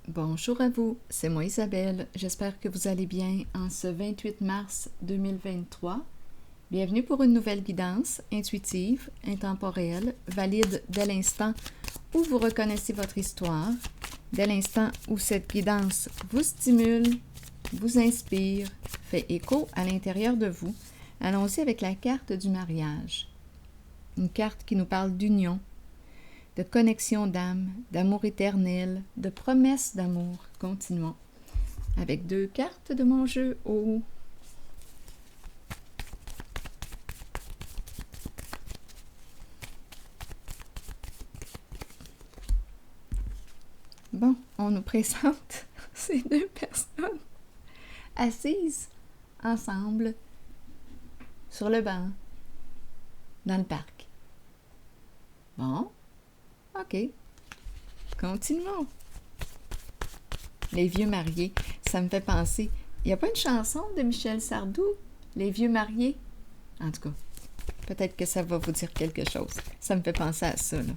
Bonjour à vous, c'est moi Isabelle. J'espère que vous allez bien en ce 28 mars 2023. Bienvenue pour une nouvelle guidance intuitive, intemporelle, valide dès l'instant où vous reconnaissez votre histoire, dès l'instant où cette guidance vous stimule, vous inspire, fait écho à l'intérieur de vous. Allons-y avec la carte du mariage. Une carte qui nous parle d'union, de connexion d'âme, d'amour éternel, de promesse d'amour. Continuons avec 2 cartes de mon jeu haut. Bon, on nous présente ces 2 personnes assises ensemble sur le banc dans le parc. Bon, OK. Continuons. Les vieux mariés, ça me fait penser. Il n'y a pas une chanson de Michel Sardou, Les vieux mariés? En tout cas, peut-être que ça va vous dire quelque chose. Ça me fait penser à ça, là.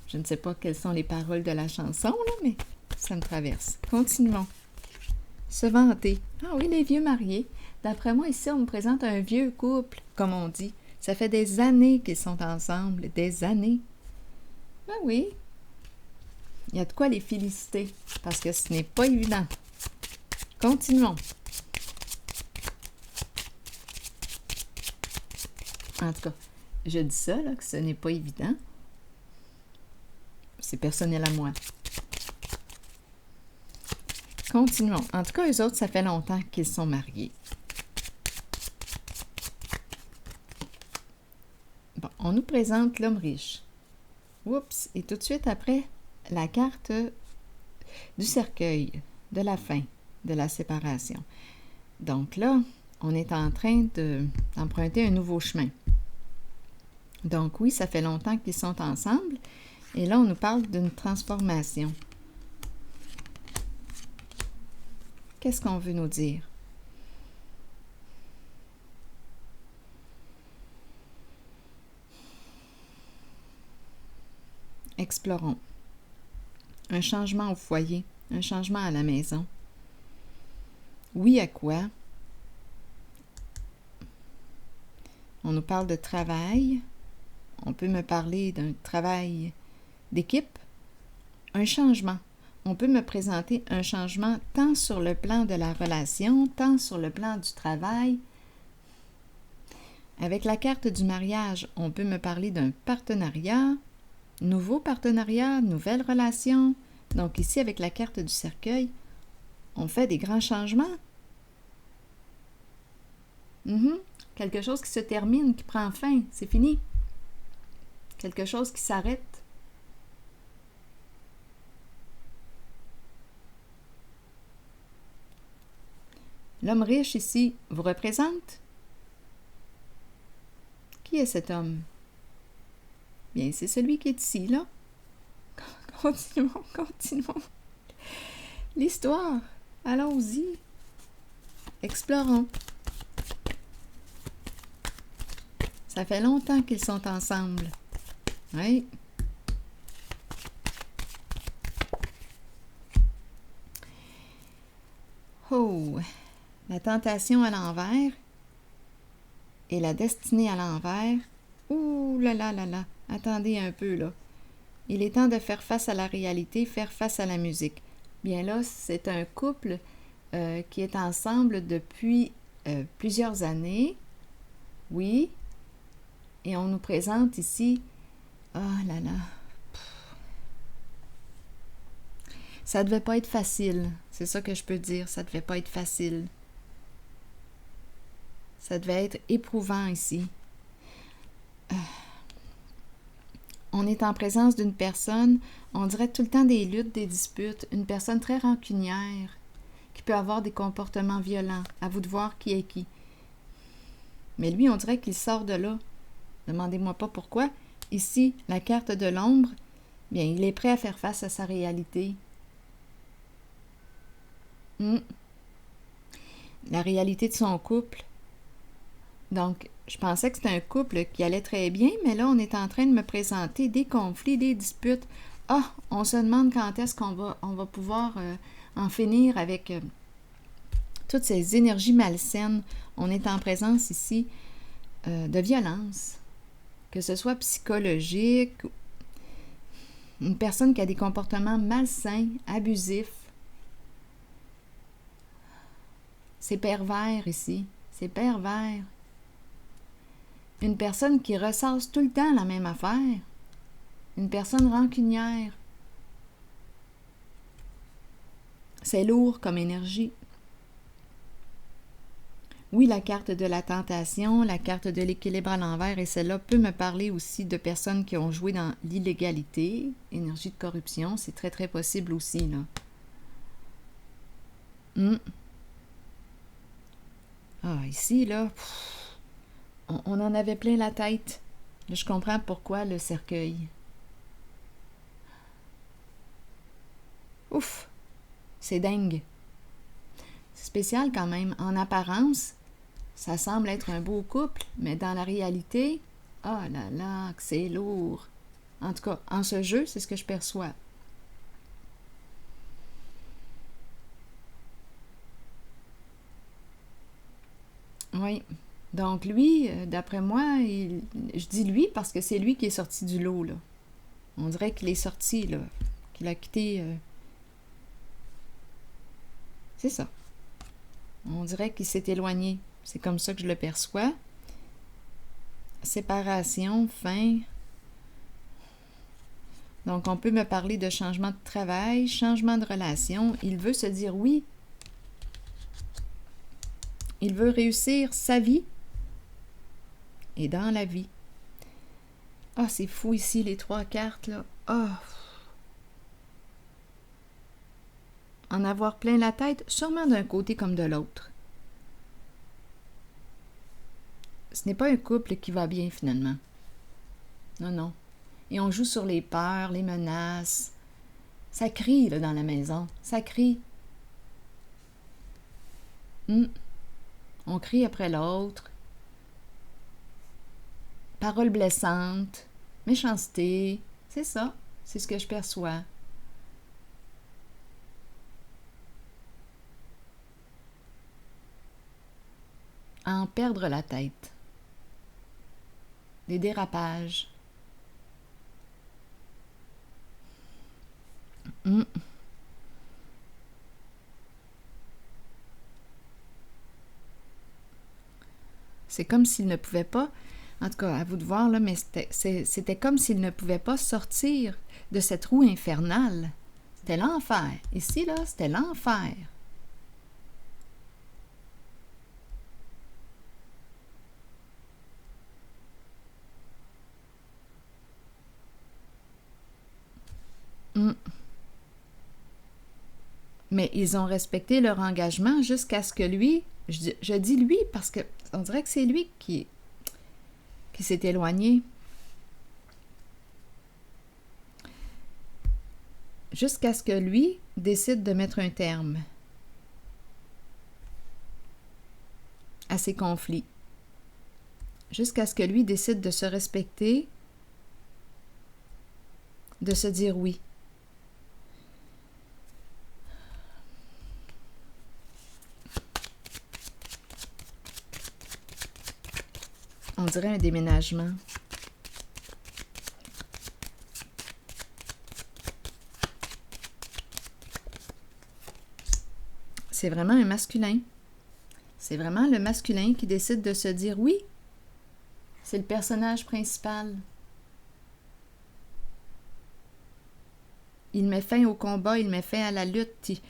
Je ne sais pas quelles sont les paroles de la chanson, là, mais ça me traverse. Continuons. Se vanter. Ah oui, les vieux mariés. D'après moi, ici, on me présente un vieux couple, comme on dit. Ça fait des années qu'ils sont ensemble, des années. Ben oui, il y a de quoi les féliciter, parce que ce n'est pas évident. Continuons. En tout cas, je dis ça, là, que ce n'est pas évident. C'est personnel à moi. Continuons. En tout cas, eux autres, ça fait longtemps qu'ils sont mariés. Bon, on nous présente l'homme riche. Oups! Et tout de suite après, la carte du cercueil, de la fin, de la séparation. Donc là, on est en train d'emprunter un nouveau chemin. Donc oui, ça fait longtemps qu'ils sont ensemble. Et là, on nous parle d'une transformation. Qu'est-ce qu'on veut nous dire? Explorons. Un changement au foyer, un changement à la maison. Oui, à quoi? On nous parle de travail. On peut me parler d'un travail d'équipe. Un changement. On peut me présenter un changement tant sur le plan de la relation, tant sur le plan du travail. Avec la carte du mariage, on peut me parler d'un partenariat, nouveau partenariat, nouvelle relation. Donc ici, avec la carte du cercueil, on fait des grands changements. Quelque chose qui se termine, qui prend fin, c'est fini. Quelque chose qui s'arrête. L'homme riche ici vous représente? Qui est cet homme? Bien, c'est celui qui est ici, là. Continuons. L'histoire. Allons-y. Explorons. Ça fait longtemps qu'ils sont ensemble. Oui. Oh! La tentation à l'envers et la destinée à l'envers. Ouh là là là là! Attendez un peu, là. Il est temps de faire face à la réalité, faire face à la musique. Bien là, c'est un couple qui est ensemble depuis plusieurs années. Oui. Et on nous présente ici... Oh là là! Ça devait pas être facile. C'est ça que je peux dire. Ça devait pas être facile. Ça devait être éprouvant ici. On est en présence d'une personne, on dirait tout le temps des luttes, des disputes, une personne très rancunière, qui peut avoir des comportements violents. À vous de voir qui est qui. Mais lui, on dirait qu'il sort de là. Demandez-moi pas pourquoi. Ici, la carte de l'ombre, bien, il est prêt à faire face à sa réalité. La réalité de son couple. Donc, je pensais que c'était un couple qui allait très bien, mais là, on est en train de me présenter des conflits, des disputes, Ah, on se demande quand est-ce on va pouvoir en finir avec toutes ces énergies malsaines. On est en présence ici de violence, que ce soit psychologique, une personne qui a des comportements malsains, abusifs. C'est pervers ici, c'est pervers. Une personne qui ressasse tout le temps la même affaire. Une personne rancunière. C'est lourd comme énergie. Oui, la carte de la tentation, la carte de l'équilibre à l'envers, et celle-là peut me parler aussi de personnes qui ont joué dans l'illégalité, énergie de corruption, c'est très très possible aussi, là. Ah, ici, là, on en avait plein la tête. Là, je comprends pourquoi le cercueil. Ouf, c'est dingue. C'est spécial quand même. En apparence, ça semble être un beau couple, mais dans la réalité, oh là là, que c'est lourd. En tout cas, en ce jeu, c'est ce que je perçois. Oui. Donc lui, d'après moi, je dis lui parce que c'est lui qui est sorti du lot, là. On dirait qu'il est sorti, là. Qu'il a quitté... C'est ça. On dirait qu'il s'est éloigné. C'est comme ça que je le perçois. Séparation, fin. Donc, on peut me parler de changement de travail, changement de relation. Il veut se dire oui. Il veut réussir sa vie et dans la vie. Ah, c'est fou ici, les 3 cartes, là. Ah! En avoir plein la tête, sûrement d'un côté comme de l'autre. Ce n'est pas un couple qui va bien, finalement. Non, non. Et on joue sur les peurs, les menaces. Ça crie, là, dans la maison. Ça crie. On crie après l'autre. Paroles blessantes. Méchanceté. C'est ça. C'est ce que je perçois. À en perdre la tête. Des dérapages. C'est comme s'il ne pouvait pas, en tout cas, à vous de voir, là, mais c'était comme s'il ne pouvait pas sortir de cette roue infernale. C'était l'enfer. Ici, là, c'était l'enfer. Mais ils ont respecté leur engagement jusqu'à ce que lui, je dis lui parce que on dirait que c'est lui qui s'est éloigné. Jusqu'à ce que lui décide de mettre un terme à ces conflits. Jusqu'à ce que lui décide de se respecter, de se dire oui. On dirait un déménagement. C'est vraiment un masculin. C'est vraiment le masculin qui décide de se dire oui. C'est le personnage principal. Il met fin au combat, il met fin à la lutte,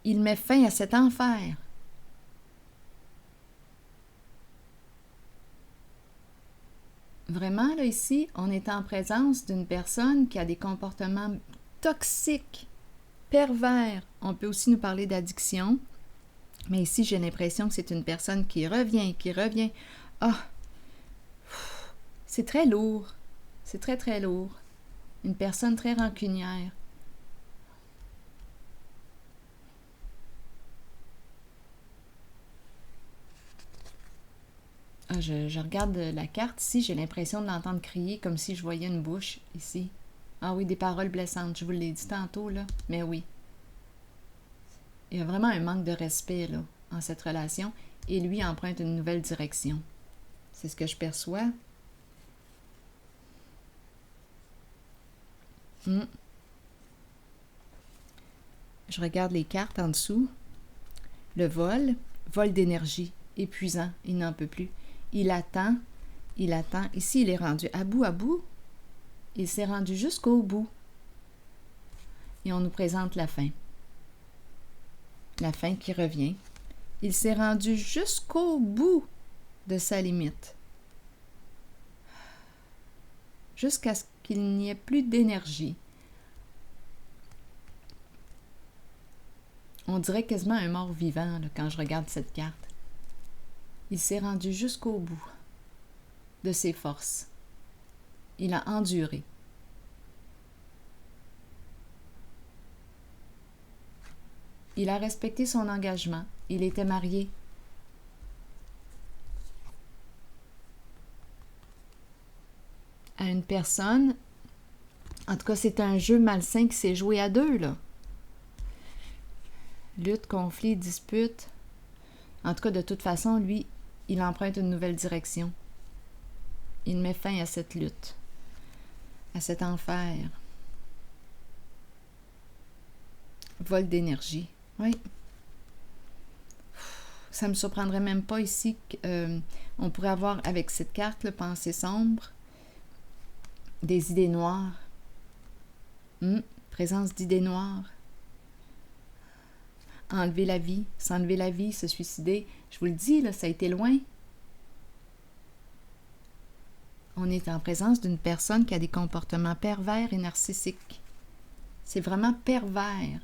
il met fin à cet enfer. Vraiment, là, ici, on est en présence d'une personne qui a des comportements toxiques, pervers. On peut aussi nous parler d'addiction. Mais ici, j'ai l'impression que c'est une personne qui revient. Ah! C'est très lourd. C'est très, très lourd. Une personne très rancunière. Ah, je regarde la carte ici, j'ai l'impression de l'entendre crier comme si je voyais une bouche ici. Ah oui, des paroles blessantes, je vous l'ai dit tantôt, là, mais oui. Il y a vraiment un manque de respect, là, en cette relation, et lui emprunte une nouvelle direction. C'est ce que je perçois. Je regarde les cartes en dessous. Le vol d'énergie, épuisant, il n'en peut plus. Il attend. Ici, il est rendu à bout. Il s'est rendu jusqu'au bout. Et on nous présente la fin. La fin qui revient. Il s'est rendu jusqu'au bout de sa limite. Jusqu'à ce qu'il n'y ait plus d'énergie. On dirait quasiment un mort-vivant là, quand je regarde cette carte. Il s'est rendu jusqu'au bout de ses forces. Il a enduré. Il a respecté son engagement. Il était marié. À une personne. En tout cas, c'est un jeu malsain qui s'est joué à deux, là. Lutte, conflit, dispute. En tout cas, de toute façon, lui, il emprunte une nouvelle direction. Il met fin à cette lutte, à cet enfer. Vol d'énergie. Oui. Ça me surprendrait même pas ici qu'on pourrait avoir avec cette carte, le pensée sombre, des idées noires. Présence d'idées noires. Enlever la vie, s'enlever la vie, se suicider. Je vous le dis, là, ça a été loin. On est en présence d'une personne qui a des comportements pervers et narcissiques. C'est vraiment pervers.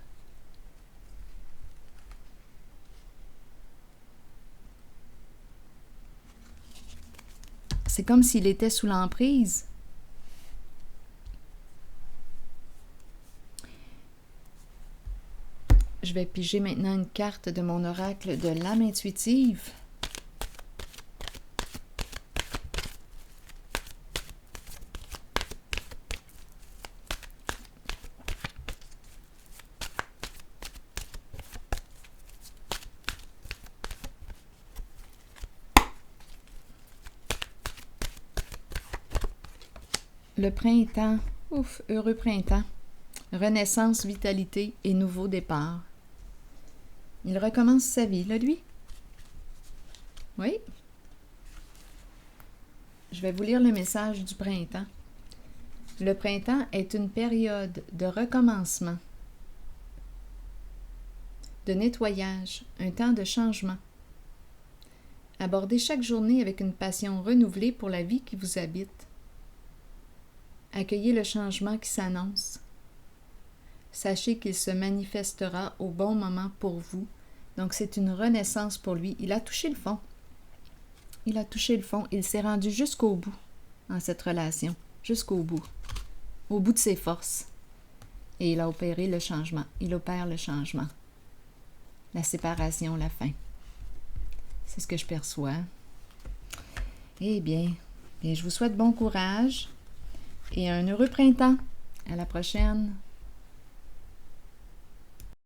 C'est comme s'il était sous l'emprise. Je vais piger maintenant une carte de mon oracle de l'âme intuitive. Le printemps, ouf, heureux printemps, renaissance, vitalité et nouveau départ. Il recommence sa vie, là, lui. Oui. Je vais vous lire le message du printemps. Le printemps est une période de recommencement, de nettoyage, un temps de changement. Abordez chaque journée avec une passion renouvelée pour la vie qui vous habite. Accueillez le changement qui s'annonce. Sachez qu'il se manifestera au bon moment pour vous. Donc, c'est une renaissance pour lui. Il a touché le fond. Il a touché le fond. Il s'est rendu jusqu'au bout dans cette relation. Jusqu'au bout. Au bout de ses forces. Et il a opéré le changement. Il opère le changement. La séparation, la fin. C'est ce que je perçois. Eh bien, je vous souhaite bon courage et un heureux printemps. À la prochaine.